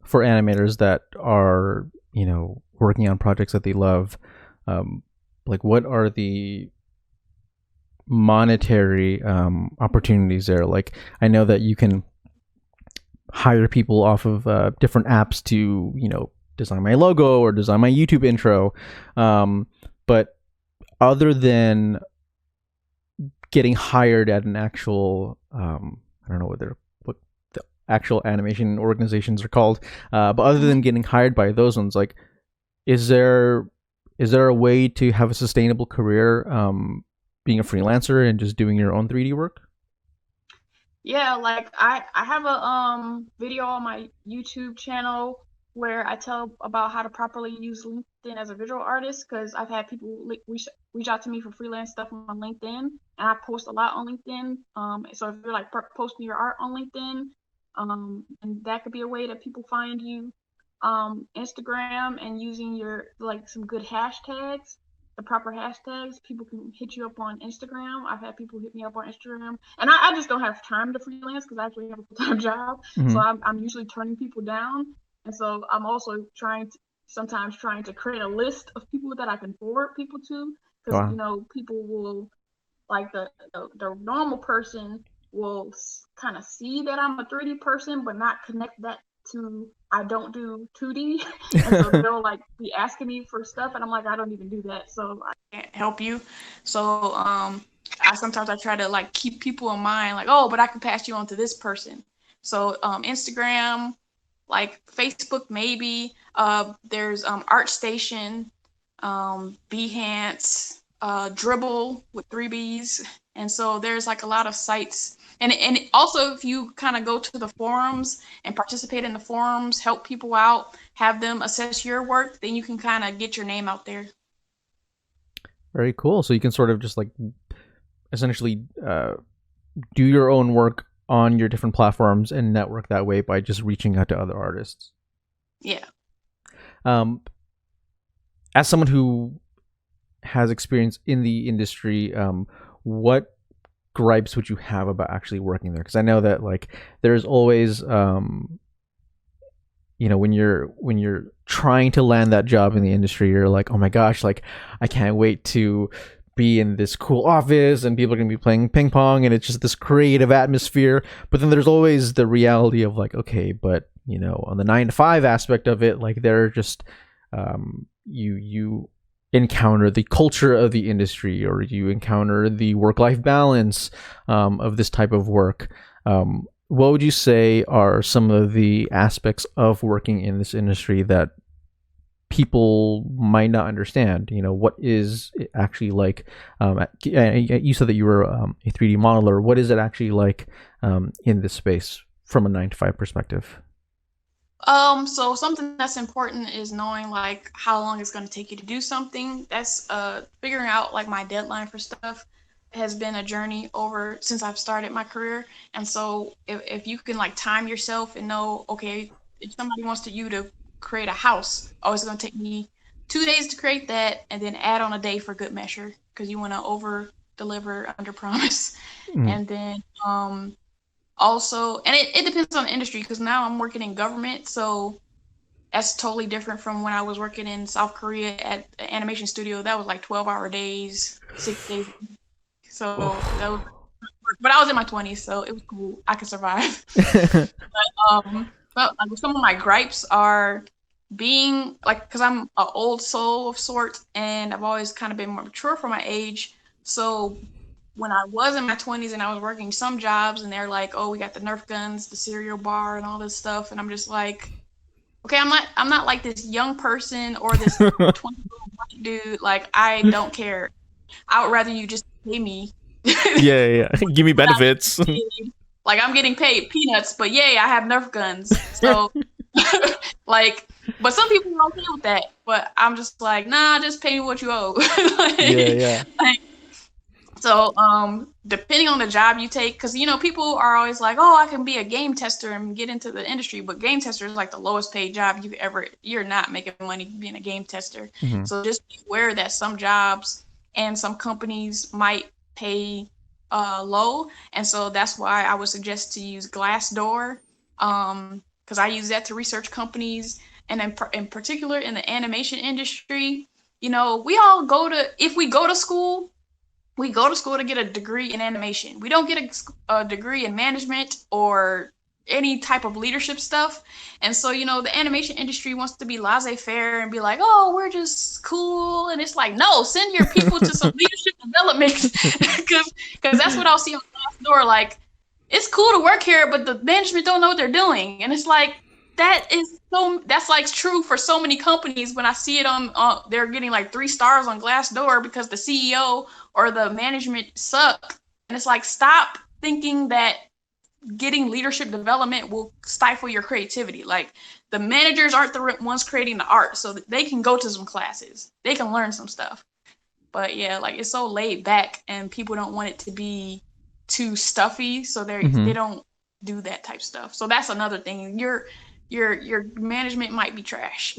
for animators that are, working on projects that they love, like what are the monetary opportunities there? Like, I know that you can hire people off of different apps to, design my logo or design my YouTube intro. But other than getting hired at an actual, I don't know what the actual animation organizations are called, but other than getting hired by those ones, like, is there a way to have a sustainable career being a freelancer and just doing your own 3D work? Yeah, like I have a video on my YouTube channel where I tell about how to properly use LinkedIn as a visual artist, because I've had people reach out to me for freelance stuff on LinkedIn, and I post a lot on LinkedIn. So if you're like posting your art on LinkedIn, and that could be a way that people find you. Instagram, and using your like some good hashtags, the proper hashtags, people can hit you up on Instagram. I've had people hit me up on Instagram, and I just don't have time to freelance because I actually have a full-time job. So Mm-hmm. I'm usually turning people down. And so I'm also sometimes trying to create a list of people that I can forward people to, because Wow. people will, like, the normal person will kind of see that I'm a 3D person, but not connect that to I don't do 2D. And so they'll like be asking me for stuff, and I'm like, I don't even do that, so I can't help you. So I sometimes I try to like keep people in mind, like, oh, but I can pass you on to this person. So Instagram, like Facebook, maybe. There's ArtStation, Behance, Dribble with 3Bs. And so there's like a lot of sites. And also, if you kind of go to the forums and participate in the forums, help people out, have them assess your work, then you can kind of get your name out there. Very cool. So you can sort of just like essentially do your own work on your different platforms and network that way by just reaching out to other artists. Yeah. Um, as someone who has experience in the industry, what gripes would you have about actually working there? Because I know that like there's always when you're trying to land that job in the industry, you're like, oh my gosh, like I can't wait to be in this cool office and people are going to be playing ping pong and it's just this creative atmosphere. But then there's always the reality of like, okay, but on the 9 to 5 aspect of it, like they're just you encounter the culture of the industry, or you encounter the work-life balance of this type of work. What would you say are some of the aspects of working in this industry that people might not understand? What is it actually like? You said that you were a 3D modeler. What is it actually like in this space from a 9 to 5 perspective? So something that's important is knowing like how long it's going to take you to do something. That's figuring out like my deadline for stuff has been a journey over since I've started my career. And so if you can like time yourself and know, okay, if somebody wants you to create a house, oh, it's going to take me 2 days to create that, and then add on a day for good measure, because you want to over deliver, under promise. Mm. And then also, and it depends on the industry, because now I'm working in government, so that's totally different from when I was working in South Korea at an animation studio. That was like 12-hour days, 6 days. So that was, but I was in my 20s, so it was cool. I could survive. But some of my gripes are being like, because I'm an old soul of sorts, and I've always kind of been more mature for my age. So when I was in my 20s and I was working some jobs, and they're like, oh, we got the Nerf guns, the cereal bar, and all this stuff, and I'm just like, okay, I'm not like this young person or this 20-year-old white dude. Like, I don't care. I would rather you just pay me. Yeah, yeah. Give me benefits. Like, I'm getting paid peanuts, but yay, I have Nerf guns. So, like, but some people are okay with that. But I'm just like, nah, just pay me what you owe. Yeah, yeah. Like, so, depending on the job you take, because people are always like, oh, I can be a game tester and get into the industry, but game tester is like the lowest paid job you're not making money being a game tester. Mm-hmm. So just be aware that some jobs and some companies might pay low, and so that's why I would suggest to use Glassdoor. because I use that to research companies, and in particular in the animation industry. You know, we all go to, if we go to school, we go to school to get a degree in animation. We don't get a degree in management or any type of leadership stuff. And so, you know, the animation industry wants to be laissez-faire and be like, oh, we're just cool. And it's like, no, send your people to some leadership development, because that's what I'll see on Glassdoor. Like, it's cool to work here, but the management don't know what they're doing. And it's like, that's like true for so many companies. When I see it on they're getting like 3 stars on Glassdoor because the CEO or the management suck. And it's like, stop thinking that getting leadership development will stifle your creativity. Like, the managers aren't the ones creating the art, so they can go to some classes, they can learn some stuff. But yeah, like, it's so laid back and people don't want it to be too stuffy, so they don't do that type stuff. So that's another thing. Your management might be trash.